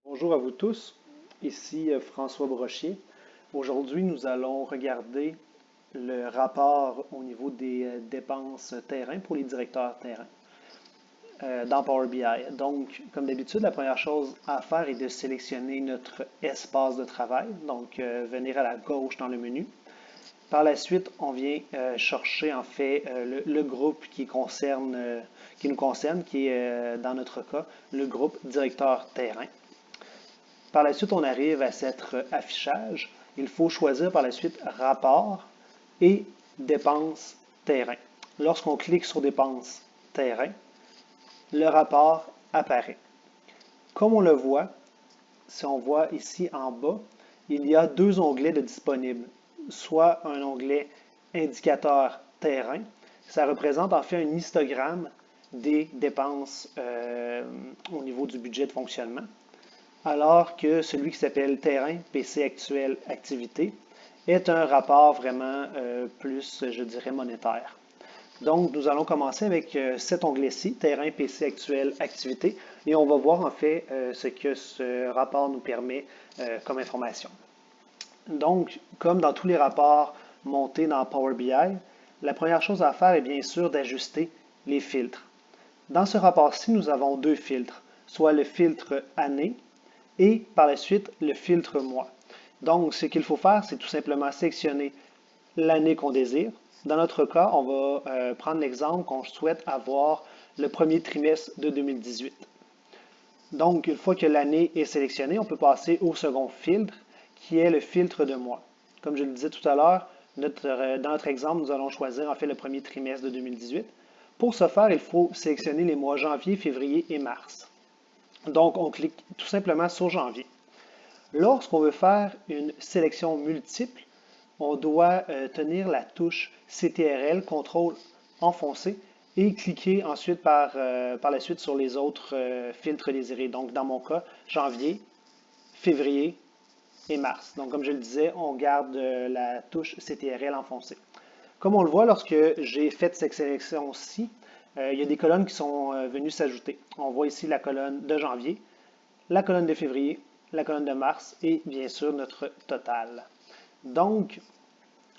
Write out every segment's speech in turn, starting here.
Bonjour à vous tous, ici François Brochier. Aujourd'hui, nous allons regarder le rapport au niveau des dépenses terrain pour les directeurs terrain dans Power BI. Donc, comme d'habitude, la première chose à faire est de sélectionner notre espace de travail, donc venir à la gauche dans le menu. Par la suite, on vient chercher en fait le groupe qui nous concerne, qui est dans notre cas le groupe directeur terrain. Par la suite, on arrive à cet affichage. Il faut choisir par la suite rapport et dépenses terrain. Lorsqu'on clique sur dépenses terrain, le rapport apparaît. Comme on le voit, si on voit ici en bas, il y a deux onglets de disponibles, soit un onglet indicateur terrain. Ça représente en fait un histogramme des dépenses au niveau du budget de fonctionnement, alors que celui qui s'appelle Terrain, PC actuel, activité, est un rapport vraiment plus, je dirais, monétaire. Donc, nous allons commencer avec cet onglet-ci, Terrain, PC actuel, activité, et on va voir en fait ce que ce rapport nous permet comme information. Donc, comme dans tous les rapports montés dans Power BI, la première chose à faire est bien sûr d'ajuster les filtres. Dans ce rapport-ci, nous avons deux filtres, soit le filtre année et par la suite le filtre mois. Donc, ce qu'il faut faire, c'est tout simplement sélectionner l'année qu'on désire. Dans notre cas, on va prendre l'exemple qu'on souhaite avoir le premier trimestre de 2018. Donc, une fois que l'année est sélectionnée, on peut passer au second filtre, qui est le filtre de mois. Comme je le disais tout à l'heure, dans notre exemple, nous allons choisir en fait le premier trimestre de 2018. Pour ce faire, il faut sélectionner les mois janvier, février et mars. Donc, on clique tout simplement sur janvier. Lorsqu'on veut faire une sélection multiple, on doit tenir la touche CTRL, CTRL enfoncé, et cliquer ensuite par la suite sur les autres filtres désirés. Donc, dans mon cas, janvier, février et mars. Donc, comme je le disais, on garde la touche CTRL enfoncée. Comme on le voit, lorsque j'ai fait cette sélection-ci, il y a des colonnes qui sont venues s'ajouter. On voit ici la colonne de janvier, la colonne de février, la colonne de mars et bien sûr notre total. Donc,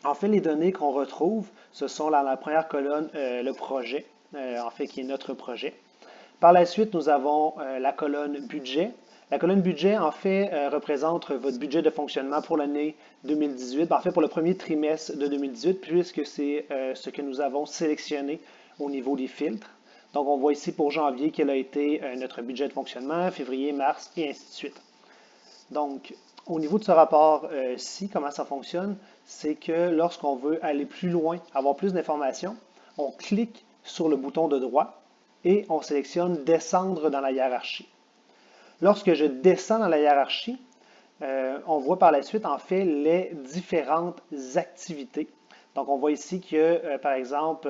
en fait, les données qu'on retrouve, ce sont dans la première colonne le projet, en fait, qui est notre projet. Par la suite, nous avons la colonne budget. La colonne budget, en fait, représente votre budget de fonctionnement pour l'année 2018, en fait, pour le premier trimestre de 2018, puisque c'est ce que nous avons sélectionné au niveau des filtres. Donc, on voit ici pour janvier quel a été notre budget de fonctionnement, février, mars, et ainsi de suite. Donc, au niveau de ce rapport-ci, comment ça fonctionne, c'est que lorsqu'on veut aller plus loin, avoir plus d'informations, on clique sur le bouton de droit et on sélectionne descendre dans la hiérarchie. Lorsque je descends dans la hiérarchie, on voit par la suite en fait les différentes activités. Donc, on voit ici que, par exemple,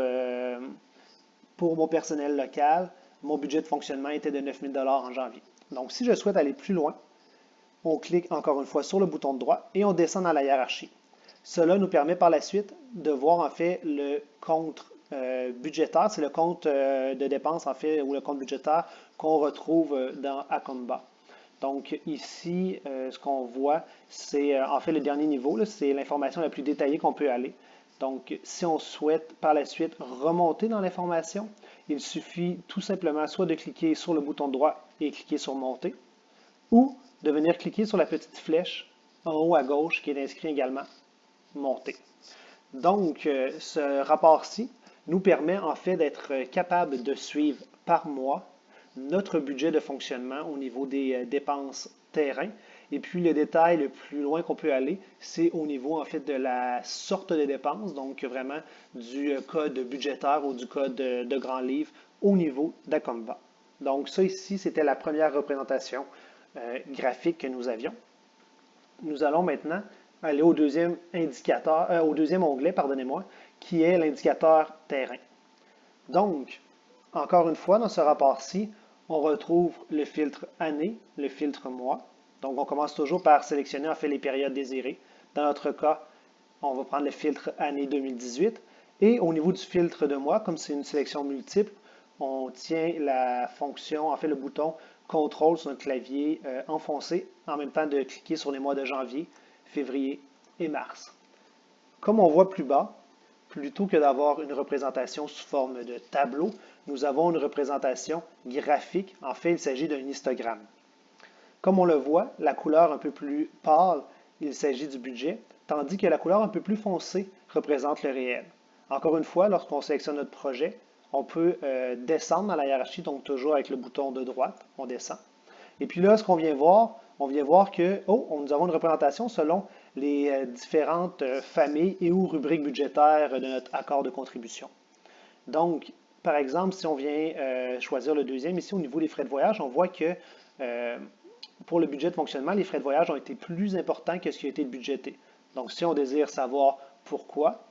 pour mon personnel local, mon budget de fonctionnement était de 9 000 $ en janvier. Donc, si je souhaite aller plus loin, on clique encore une fois sur le bouton de droit et on descend dans la hiérarchie. Cela nous permet par la suite de voir en fait le compte budgétaire, c'est le compte de dépenses en fait, ou le compte budgétaire qu'on retrouve dans Acomba. Donc ici, ce qu'on voit, c'est en fait le dernier niveau, c'est l'information la plus détaillée qu'on peut aller. Donc si on souhaite par la suite remonter dans l'information, il suffit tout simplement soit de cliquer sur le bouton droit et cliquer sur monter, ou de venir cliquer sur la petite flèche en haut à gauche qui est inscrit également monter. Donc, ce rapport-ci nous permet en fait d'être capable de suivre par mois notre budget de fonctionnement au niveau des dépenses terrain. Et puis, le détail le plus loin qu'on peut aller, c'est au niveau en fait de la sorte de dépenses, donc vraiment du code budgétaire ou du code de grand livre au niveau d'Acomba. Donc, ça ici, c'était la première représentation graphique que nous avions. Nous allons maintenant aller au deuxième indicateur, au deuxième onglet, pardonnez-moi, qui est l'indicateur terrain. Donc, encore une fois, dans ce rapport-ci, on retrouve le filtre année, le filtre mois. Donc, on commence toujours par sélectionner en fait les périodes désirées. Dans notre cas, on va prendre le filtre année 2018. Et au niveau du filtre de mois, comme c'est une sélection multiple, on tient la fonction, en fait le bouton contrôle sur notre clavier enfoncé en même temps de cliquer sur les mois de janvier, février et mars. Comme on voit plus bas, plutôt que d'avoir une représentation sous forme de tableau, nous avons une représentation graphique. En fait, il s'agit d'un histogramme. Comme on le voit, la couleur un peu plus pâle, il s'agit du budget, tandis que la couleur un peu plus foncée représente le réel. Encore une fois, lorsqu'on sélectionne notre projet, on peut descendre dans la hiérarchie, donc toujours avec le bouton de droite, on descend. Et puis là, ce qu'on vient voir, on vient voir que, nous avons une représentation selon les différentes familles et ou rubriques budgétaires de notre accord de contribution. Donc, par exemple, si on vient choisir le deuxième, ici au niveau des frais de voyage, on voit que pour le budget de fonctionnement, les frais de voyage ont été plus importants que ce qui a été budgété. Donc, si on désire savoir pourquoi,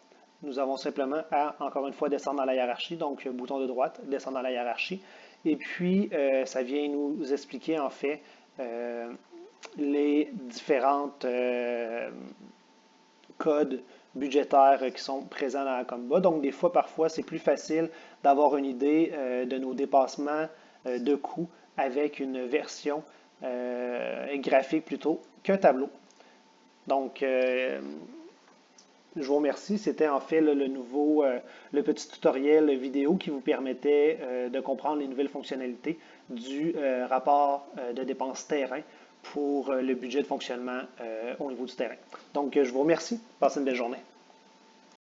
nous avons simplement à, encore une fois, descendre dans la hiérarchie, donc bouton de droite, descendre dans la hiérarchie. Et puis, ça vient nous expliquer en fait les différentes codes budgétaires qui sont présents dans la comba. Donc, des fois, parfois, c'est plus facile d'avoir une idée de nos dépassements de coûts avec une version graphique plutôt qu'un tableau. Donc, je vous remercie. C'était en fait le petit tutoriel vidéo qui vous permettait de comprendre les nouvelles fonctionnalités du rapport de dépenses terrain pour le budget de fonctionnement au niveau du terrain. Donc, je vous remercie. Passez une belle journée.